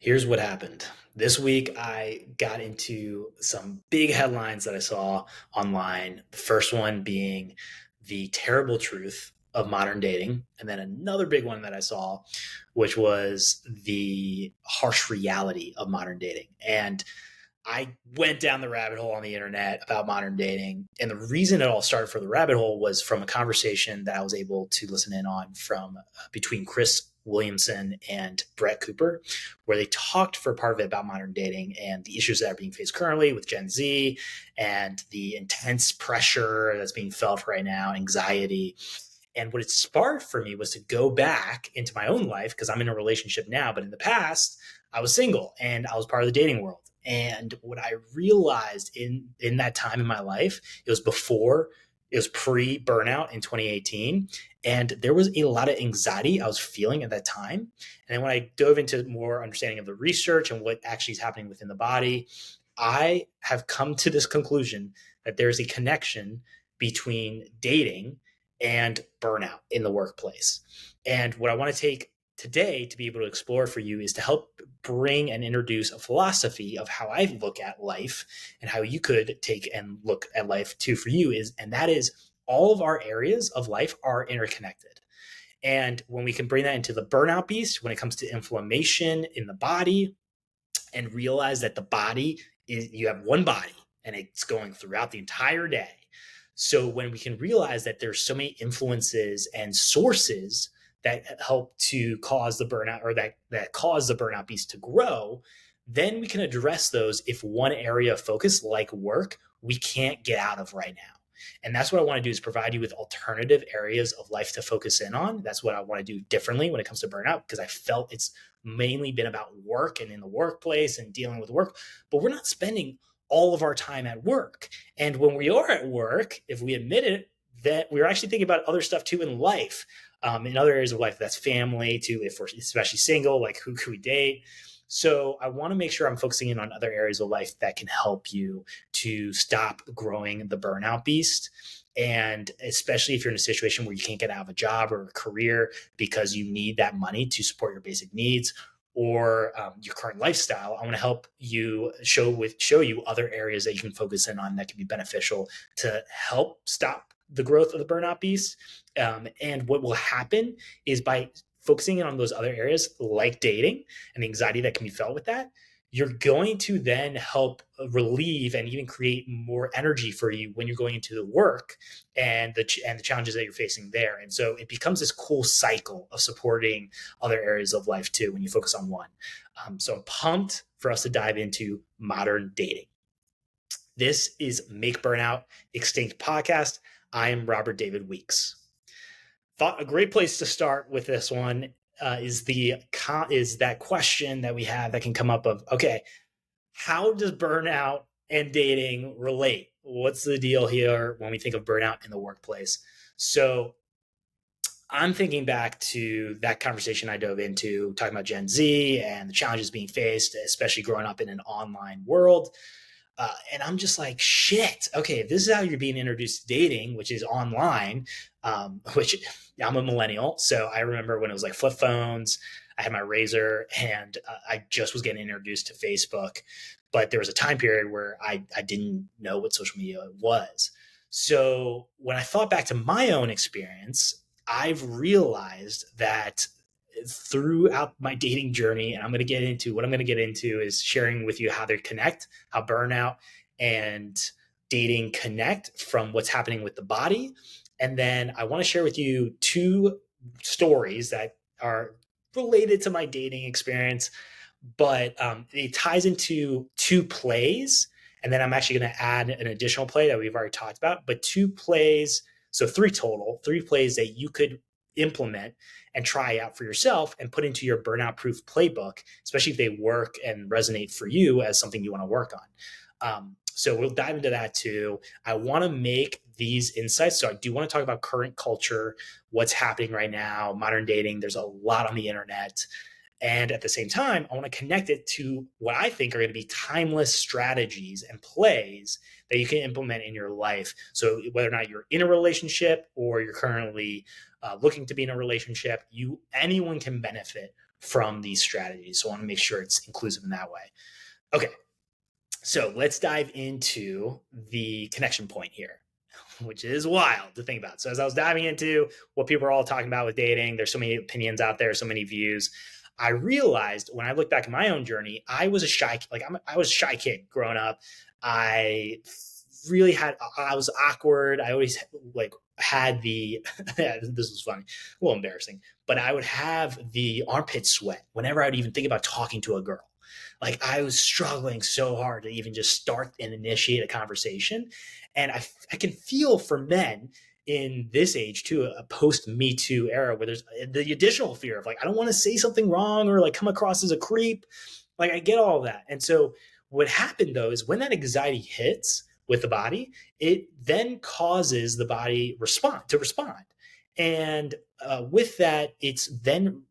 Here's what happened. This week, I got into some big headlines that I saw online. The first one being the terrible truth of modern dating. And then another big one that I saw, which was the harsh reality of modern dating. And I went down the rabbit hole on the internet about modern dating. And the reason it all started for the rabbit hole was from a conversation that I was able to listen in on from between Chris Williamson and Brett Cooper, where they talked for part of it about modern dating and the issues that are being faced currently with Gen Z and the intense pressure that's being felt right now, anxiety. And what it sparked for me was to go back into my own life because I'm in a relationship now, but in the past, I was single and I was part of the dating world. And what I realized in that time in my life, it was pre burnout in 2018. And there was a lot of anxiety I was feeling at that time. And then when I dove into more understanding of the research and what actually is happening within the body, I have come to this conclusion that there's a connection between dating and burnout in the workplace. And what I want to take today to be able to explore for you is to help bring and introduce a philosophy of how I look at life and how you could take and look at life too for you and that is all of our areas of life are interconnected. And when we can bring that into the burnout beast, when it comes to inflammation in the body and realize that the body is, you have one body and it's going throughout the entire day. So when we can realize that there's so many influences and sources that help to cause the burnout or that cause the burnout beast to grow, then we can address those if one area of focus like work, we can't get out of right now. And that's what I want to do is provide you with alternative areas of life to focus in on. That's what I want to do differently when it comes to burnout, because I felt it's mainly been about work and in the workplace and dealing with work, but we're not spending all of our time at work. And when we are at work, if we admit it, that we're actually thinking about other stuff too in life, in other areas of life. That's family too, if we're especially single, like who could we date? So I want to make sure I'm focusing in on other areas of life that can help you to stop growing the burnout beast. And especially if you're in a situation where you can't get out of a job or a career because you need that money to support your basic needs or your current lifestyle, I want to help you show you other areas that you can focus in on that can be beneficial to help stop the growth of the burnout beast. And what will happen is by focusing in on those other areas like dating and the anxiety that can be felt with that, you're going to then help relieve and even create more energy for you when you're going into the work and the challenges that you're facing there. And so it becomes this cool cycle of supporting other areas of life too when you focus on one. So I'm pumped for us to dive into modern dating. This is Make Burnout Extinct podcast. I am Robert David Weeks. Thought a great place to start with this one is that question that we have that can come up of, okay, how does burnout and dating relate? What's the deal here when we think of burnout in the workplace? So I'm thinking back to that conversation I dove into talking about Gen Z and the challenges being faced, especially growing up in an online world. And I'm just like, shit, okay, if this is how you're being introduced to dating, which is online, which I'm a millennial. So I remember when it was like flip phones, I had my Razor and I just was getting introduced to Facebook. But there was a time period where I didn't know what social media was. So when I thought back to my own experience, I've realized that throughout my dating journey, and I'm going to get into is sharing with you how they connect, how burnout and dating connect from what's happening with the body. And then I want to share with you two stories that are related to my dating experience, but it ties into two plays. And then I'm actually going to add an additional play that we've already talked about, but two plays. So three plays that you could implement and try out for yourself and put into your burnout proof playbook, especially if they work and resonate for you as something you want to work on. So we'll dive into that too. I want to make these insights. So I do want to talk about current culture, what's happening right now, modern dating. There's a lot on the internet. And at the same time, I want to connect it to what I think are going to be timeless strategies and plays that you can implement in your life. So whether or not you're in a relationship or you're currently looking to be in a relationship, anyone can benefit from these strategies. So I want to make sure it's inclusive in that way. Okay, so let's dive into the connection point here, which is wild to think about. So as I was diving into what people are all talking about with dating, there's so many opinions out there, so many views. I realized when I look back at my own journey, I was a shy, I was a shy kid growing up. I really I was awkward. I always had the, this was funny, a little embarrassing, but I would have the armpit sweat whenever I'd even think about talking to a girl. Like I was struggling so hard to even just start and initiate a conversation. And I can feel for men in this age too, a post Me Too era where there's the additional fear of I don't want to say something wrong or come across as a creep. I get all of that. And so what happened though is when that anxiety hits with the body, it then causes the body to respond. And with that, it's then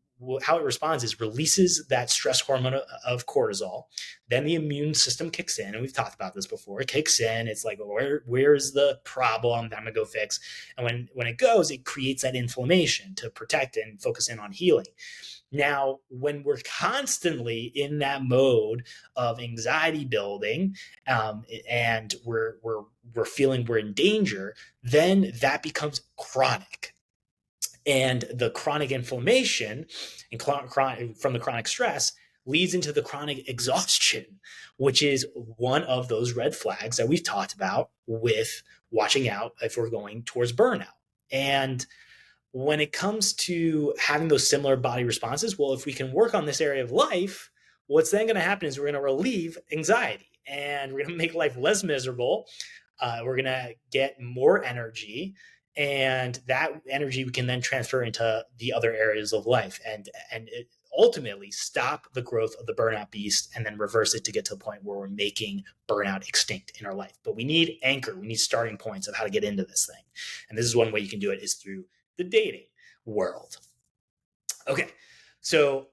how it responds is releases that stress hormone of cortisol. Then the immune system kicks in, and we've talked about this before. It kicks in. It's where's the problem that I'm gonna go fix? And when it goes, it creates that inflammation to protect and focus in on healing. Now, when we're constantly in that mode of anxiety building, and we're feeling we're in danger, then that becomes chronic. And the chronic inflammation and from the chronic stress leads into the chronic exhaustion, which is one of those red flags that we've talked about with watching out if we're going towards burnout. And when it comes to having those similar body responses, well, if we can work on this area of life, what's then going to happen is we're going to relieve anxiety and we're going to make life less miserable. We're going to get more energy, and that energy we can then transfer into the other areas of life and ultimately stop the growth of the burnout beast and then reverse it to get to the point where we're making burnout extinct in our life. But we need anchor. We need starting points of how to get into this thing. And this is one way you can do it is through the dating world. Okay. So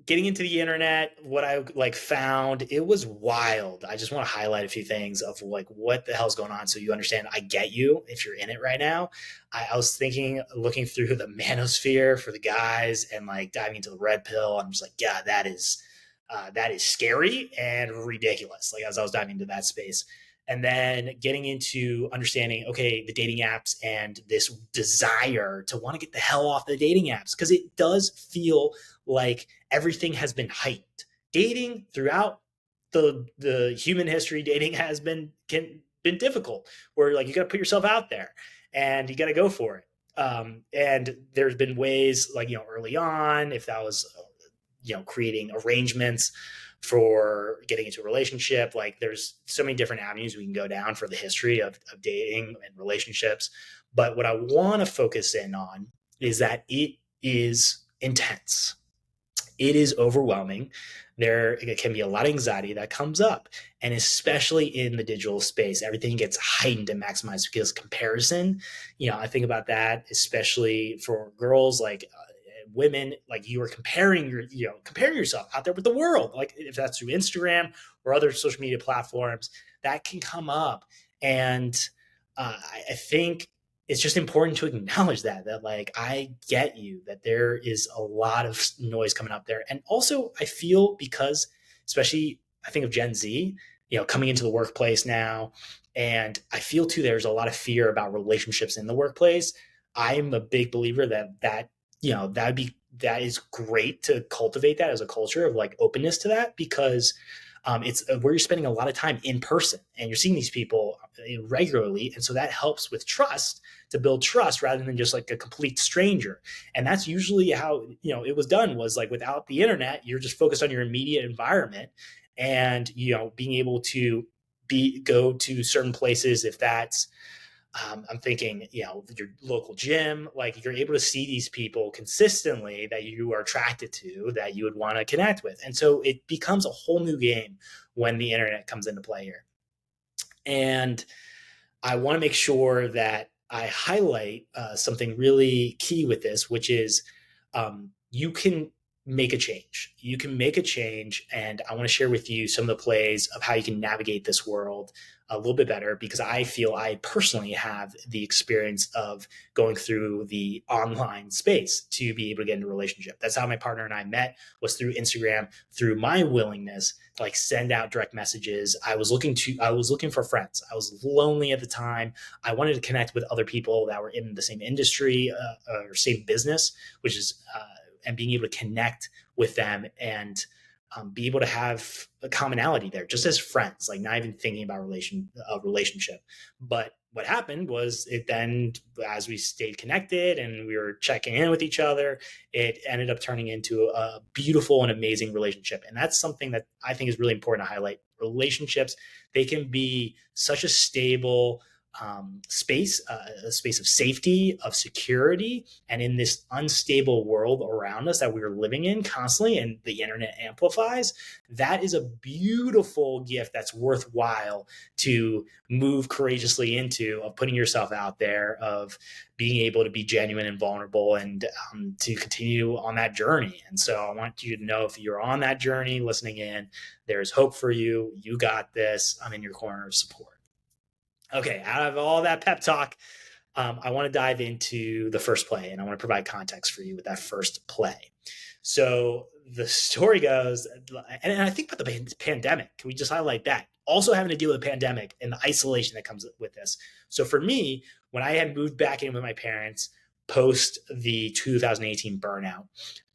getting into the internet, what I found, it was wild. I just want to highlight a few things of what the hell's going on so you understand. I get you if you're in it right now. I was looking through the manosphere for the guys and diving into the red pill. I'm just yeah, that is scary and ridiculous. As I was diving into that space. And then getting into understanding, okay, the dating apps and this desire to want to get the hell off the dating apps, because it does feel like everything has been heightened. Dating throughout the human history, dating has been difficult, where you got to put yourself out there and you got to go for it. And there's been ways early on, if that was creating arrangements for getting into a relationship. There's so many different avenues we can go down for the history of dating and relationships. But what I want to focus in on is that it is intense. It is overwhelming. There can be a lot of anxiety that comes up. And especially in the digital space, everything gets heightened and maximized because comparison, I think about that, especially for girls, women, you are comparing yourself out there with the world, if that's through Instagram or other social media platforms, that can come up. And I think it's just important to acknowledge that I get you, that there is a lot of noise coming up there. And also I feel, because especially I think of Gen Z, coming into the workplace now, and I feel too there's a lot of fear about relationships in the workplace. I'm a big believer that is great to cultivate that as a culture of openness to that, because it's where you're spending a lot of time in person and you're seeing these people regularly. And so that helps with trust, to build trust rather than just a complete stranger. And that's usually how, it was done, was without the internet, you're just focused on your immediate environment and, being able to go to certain places. If that's, I'm thinking, your local gym, you're able to see these people consistently that you are attracted to, that you would want to connect with. And so it becomes a whole new game when the internet comes into play here. And I want to make sure that I highlight something really key with this, which is you can make a change. You can make a change. And I want to share with you some of the plays of how you can navigate this world a little bit better, because I feel I personally have the experience of going through the online space to be able to get into a relationship. That's how my partner and I met, was through Instagram, through my willingness to like send out direct messages. I was looking for friends. I was lonely at the time. I wanted to connect with other people that were in the same industry or same business, which is and being able to connect with them and be able to have a commonality there, just as friends, like not even thinking about relationship. But what happened was, it then, as we stayed connected and we were checking in with each other, it ended up turning into a beautiful and amazing relationship. And that's something that I think is really important to highlight. Relationships, they can be such a stable space, a space of safety, of security. And in this unstable world around us that we're living in constantly, and the internet amplifies, that is a beautiful gift that's worthwhile to move courageously into, of putting yourself out there, of being able to be genuine and vulnerable, and to continue on that journey. And so I want you to know, if you're on that journey listening in, there's hope for you. You got this. I'm in your corner of support. Okay, out of all that pep talk, I want to dive into the first play, and I want to provide context for you with that first play. So the story goes, and I think about the pandemic, can we just highlight that? Also having to deal with the pandemic and the isolation that comes with this. So for me, when I had moved back in with my parents post the 2018 burnout,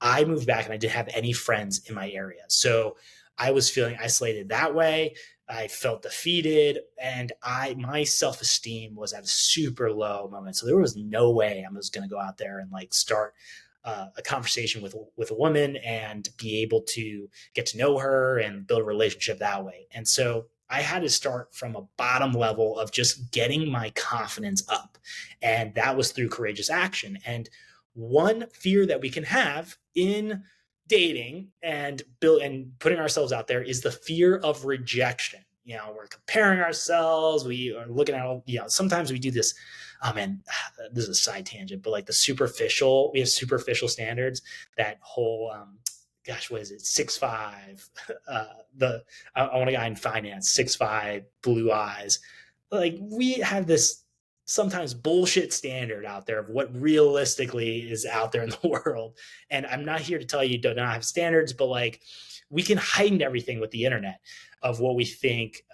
I moved back and I didn't have any friends in my area. So I was feeling isolated that way. I felt defeated, and my self-esteem was at a super low moment. So there was no way I was going to go out there and like start a conversation with a woman and be able to get to know her and build a relationship that way. And so I had to start from a bottom level of just getting my confidence up. And that was through courageous action. And one fear that we can have in dating and putting ourselves out there is the fear of rejection. We're comparing ourselves. We are looking at, sometimes we do this. Oh man, this is a side tangent, but like we have superficial standards. That whole, what is it? 6'5". I want a guy in finance, 6'5", blue eyes. Like, we have this sometimes bullshit standard out there of what realistically is out there in the world. And I'm not here to tell you do not have standards, but like, we can heighten everything with the internet of what we think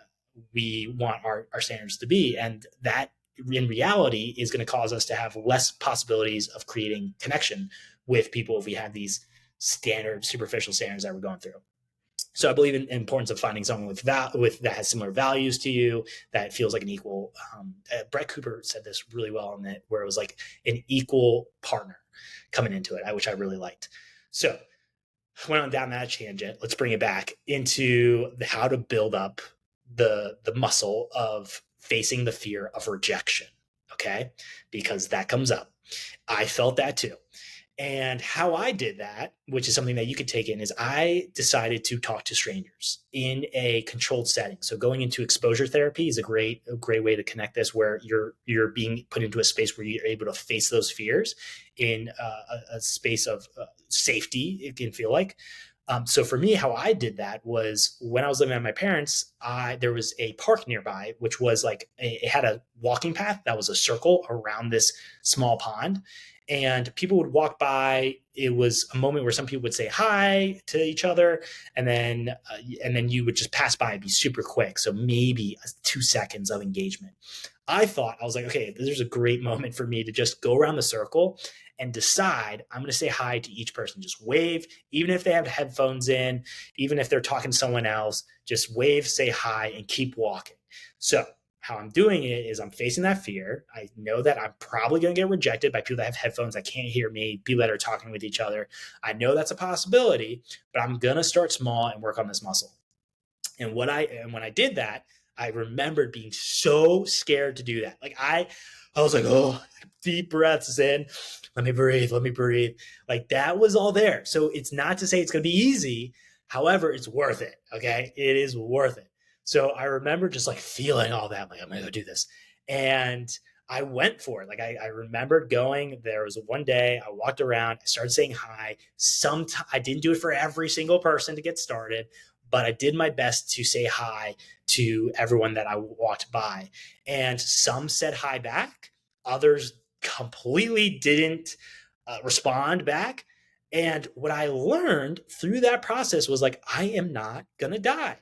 we want our standards to be. And that in reality is going to cause us to have less possibilities of creating connection with people if we have these superficial standards that we're going through. So I believe in the importance of finding someone that has similar values to you, that feels like an equal. Brett Cooper said this really well in it, where it was like an equal partner coming into it, which I really liked. So I went on down that tangent. Let's bring it back into how to build up the muscle of facing the fear of rejection. Okay, because that comes up. I felt that too. And how I did that, which is something that you could take in, is I decided to talk to strangers in a controlled setting. So going into exposure therapy is a great way to connect this, where you're being put into a space where you're able to face those fears in a space of safety, it can feel like. So for me, how I did that was, when I was living with my parents, there was a park nearby, which was like, it had a walking path that was a circle around this small pond. And people would walk by. It was a moment where some people would say hi to each other, and then you would just pass by and be super quick. So maybe 2 seconds of engagement. I was like, okay, there's a great moment for me to just go around the circle and decide I'm going to say hi to each person. Just wave, even if they have headphones in, even if they're talking to someone else, just wave, say hi, and keep walking. So how I'm doing it is I'm facing that fear. I know that I'm probably going to get rejected by people that have headphones that can't hear me, people that are talking with each other. I know that's a possibility, but I'm going to start small and work on this muscle. And when I did that, I remembered being so scared to do that. Like I was like, oh, deep breaths in. Let me breathe. Like, that was all there. So it's not to say it's going to be easy. However, it's worth it. Okay. It is worth it. So I remember just like feeling all that, like, I'm going to go do this. And I went for it. Like I remembered going. There was one day I walked around, I started saying hi. I didn't do it for every single person to get started, but I did my best to say hi to everyone that I walked by. And some said hi back, others completely didn't respond back. And what I learned through that process was like, I am not going to die.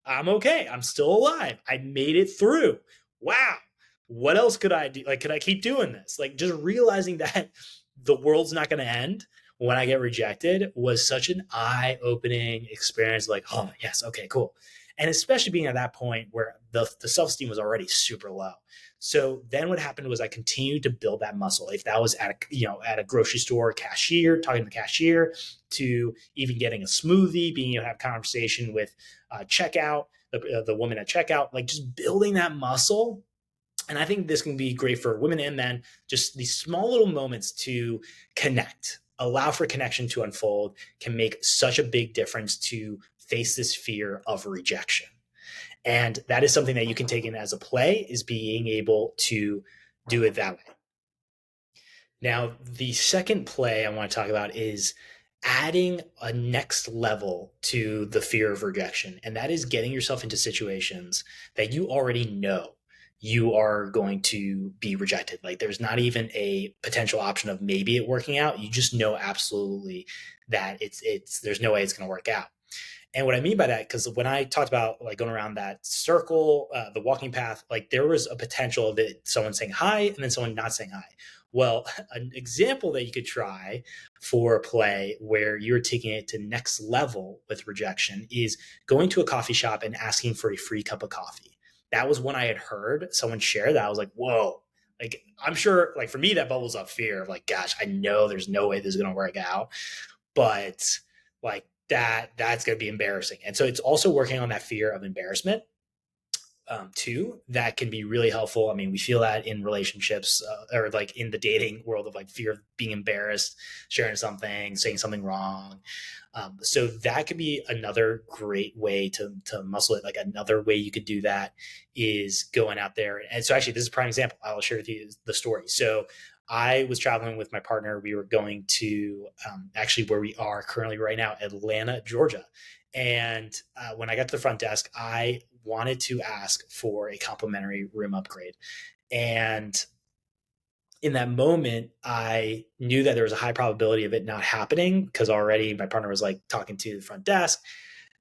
I'm okay. I'm still alive. I made it through. Wow. What else could I do? Like, could I keep doing this? Like, just realizing that the world's not going to end when I get rejected was such an eye opening experience. Like, oh, yes. Okay, cool. And especially being at that point where the self esteem was already super low. So then what happened was I continued to build that muscle. If that was at a grocery store cashier, talking to the cashier, to even getting a smoothie, being able to have conversation with checkout, the woman at checkout, like just building that muscle. And I think this can be great for women and men, just these small little moments to connect, allow for connection to unfold can make such a big difference to face this fear of rejection. And that is something that you can take in as a play, is being able to do it that way. Now, the second play I want to talk about is adding a next level to the fear of rejection. And that is getting yourself into situations that you already know you are going to be rejected. Like there's not even a potential option of maybe it working out. You just know absolutely that there's no way it's going to work out. And what I mean by that, because when I talked about like going around that circle, the walking path, like there was a potential of it, someone saying hi and then someone not saying hi. Well, an example that you could try for a play where you're taking it to next level with rejection is going to a coffee shop and asking for a free cup of coffee. That was one I had heard someone share that I was like, whoa. Like, I'm sure, like for me, that bubbles up fear of like, gosh, I know there's no way this is going to work out. But like, that's going to be embarrassing. And so it's also working on that fear of embarrassment too. That can be really helpful. I mean, we feel that in relationships or like in the dating world of like fear of being embarrassed, sharing something, saying something wrong. So that could be another great way to muscle it. Like another way you could do that is going out there. And so actually, this is a prime example. I'll share with you the story. So I was traveling with my partner. We were going to actually where we are currently right now, Atlanta, Georgia. And when I got to the front desk, I wanted to ask for a complimentary room upgrade. And in that moment, I knew that there was a high probability of it not happening because already my partner was like talking to the front desk.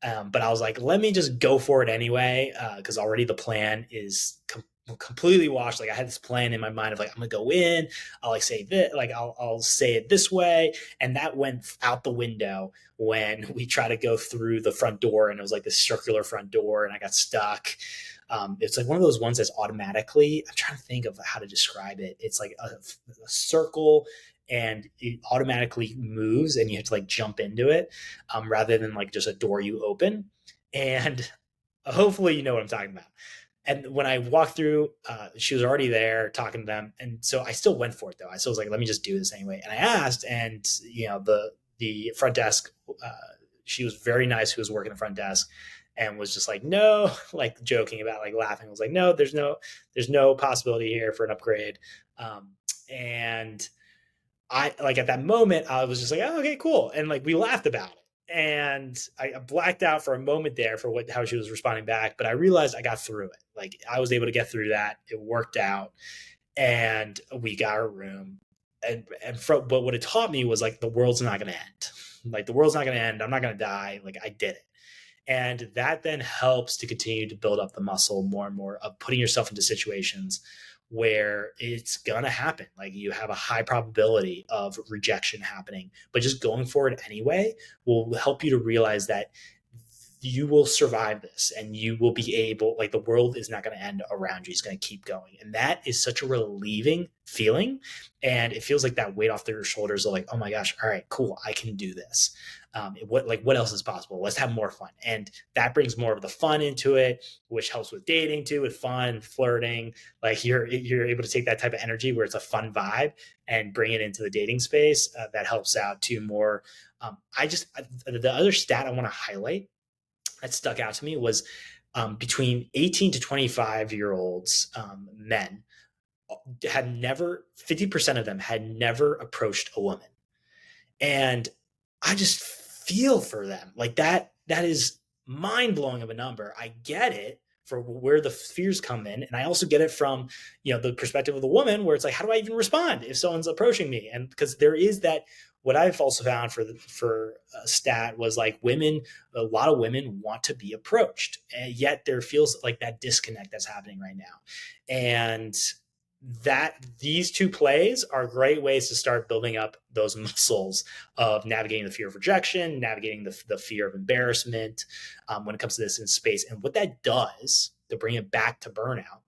But I was like, let me just go for it anyway, because already the plan is completely washed. Like I had this plan in my mind of like, I'm gonna go in, I'll like say this, like I'll say it this way, and that went out the window when we tried to go through the front door, and it was like this circular front door, and I got stuck. It's like one of those ones that's automatically. I'm trying to think of how to describe it. It's like a circle and it automatically moves and you have to like jump into it rather than like just a door you open. And hopefully you know what I'm talking about. And when I walked through, she was already there talking to them. And so I still went for it though. I still was like, let me just do this anyway. And I asked, and the front desk, she was very nice who was working the front desk and was just like, no, like joking about like laughing. I was like, no, there's no possibility here for an upgrade. And I like at that moment, I was just like, oh, okay, cool. And like we laughed about it. And I blacked out for a moment there for how she was responding back, but I realized I got through it. Like I was able to get through that. It worked out, and we got our room. But what it taught me was like the world's not going to end. Like the world's not going to end. I'm not going to die. Like I did it. And that then helps to continue to build up the muscle more and more of putting yourself into situations where it's going to happen. Like you have a high probability of rejection happening, but just going for it anyway will help you to realize that you will survive this and you will be able, like the world is not going to end around you. It's going to keep going. And that is such a relieving feeling. And it feels like that weight off their shoulders of like, oh my gosh, all right, cool. I can do this. What else is possible? Let's have more fun. And that brings more of the fun into it, which helps with dating too, with fun, flirting. Like you're able to take that type of energy where it's a fun vibe and bring it into the dating space. That helps out too more. The other stat I want to highlight that stuck out to me was between 18 to 25-year-olds men had never, 50% of them had never approached a woman. And I just feel for them. Like that is mind blowing of a number. I get it for where the fears come in. And I also get it from, the perspective of the woman, where it's like, how do I even respond if someone's approaching me? And because there is that, what I've also found for a stat was like a lot of women want to be approached, and yet there feels like that disconnect that's happening right now. And that these two plays are great ways to start building up those muscles of navigating the fear of rejection, navigating the fear of embarrassment when it comes to this in space. And what that does, to bring it back to burnout,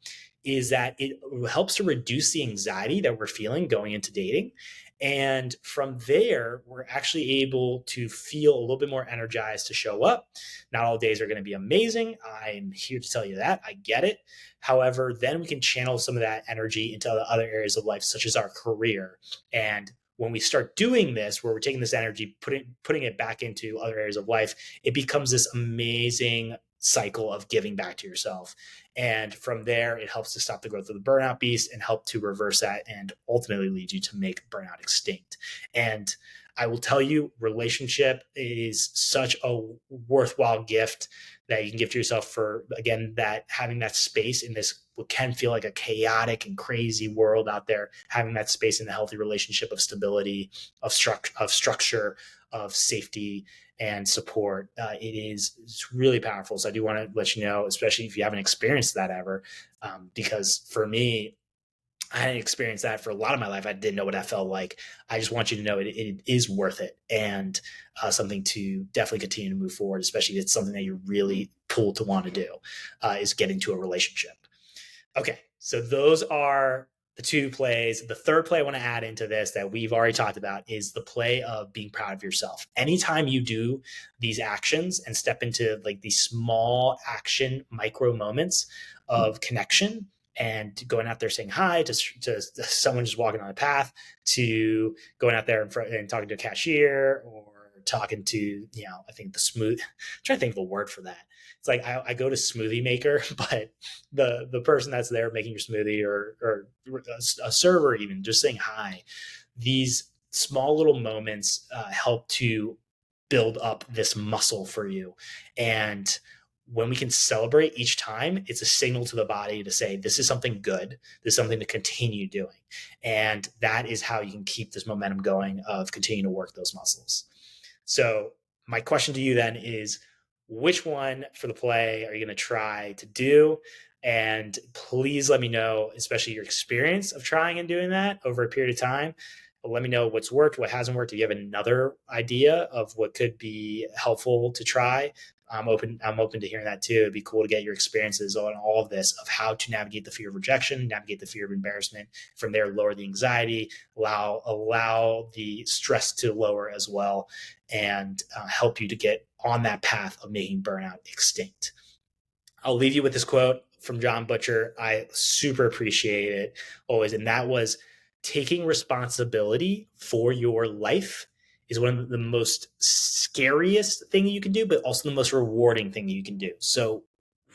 is that it helps to reduce the anxiety that we're feeling going into dating. And from there, we're actually able to feel a little bit more energized to show up. Not all days are going to be amazing. I'm here to tell you that. I get it. However, then we can channel some of that energy into other areas of life, such as our career. And when we start doing this, where we're taking this energy, putting it back into other areas of life, it becomes this amazing cycle of giving back to yourself. And from there, it helps to stop the growth of the burnout beast and help to reverse that and ultimately lead you to make burnout extinct. And I will tell you, relationship is such a worthwhile gift that you can give to yourself for, again, that having that space in this what can feel like a chaotic and crazy world out there, having that space in a healthy relationship of stability, of structure, of safety and support. It's really powerful. So I do want to let you know, especially if you haven't experienced that ever, because for me, I hadn't experienced that for a lot of my life. I didn't know what that felt like. I just want you to know it is worth it, and something to definitely continue to move forward, especially if it's something that you're really pulled to want to do, is get into a relationship. Okay, so those are the two plays. The third play I want to add into this that we've already talked about is the play of being proud of yourself. Anytime you do these actions and step into like these small action micro moments of connection, and going out there saying hi to someone just walking on a path, to going out there and talking to a cashier, or talking to, I think I'm trying to think of the word for that. It's like I go to smoothie maker, but the person that's there making your smoothie, or a server, even just saying hi. These small little moments help to build up this muscle for you. And when we can celebrate each time, it's a signal to the body to say, this is something good. This is something to continue doing. And that is how you can keep this momentum going of continuing to work those muscles. So my question to you then is, which one for the play are you going to try to do? And please let me know, especially your experience of trying and doing that over a period of time. Let me know what's worked, what hasn't worked. If you have another idea of what could be helpful to try, I'm open to hearing that too. It'd be cool to get your experiences on all of this, of how to navigate the fear of rejection, navigate the fear of embarrassment. From there, lower the anxiety, allow the stress to lower as well, and help you to get on that path of making burnout extinct. I'll leave you with this quote from John Butcher. I super appreciate it always. And that was, taking responsibility for your life is one of the most scariest thing you can do, but also the most rewarding thing you can do. So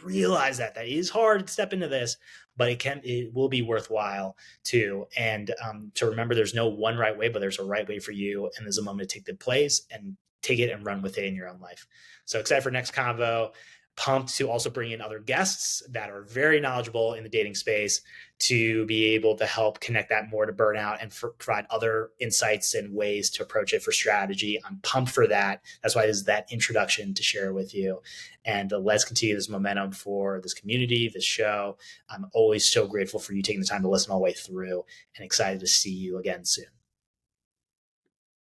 realize that it is hard to step into this, but it will be worthwhile too. And to remember, there's no one right way, but there's a right way for you. And there's a moment to take the plays and take it and run with it in your own life. So excited for next convo. Pumped to also bring in other guests that are very knowledgeable in the dating space to be able to help connect that more to burnout and provide other insights and ways to approach it for strategy. I'm pumped for that. That's why this is that introduction to share with you. And let's continue this momentum for this community, this show. I'm always so grateful for you taking the time to listen all the way through, and excited to see you again soon.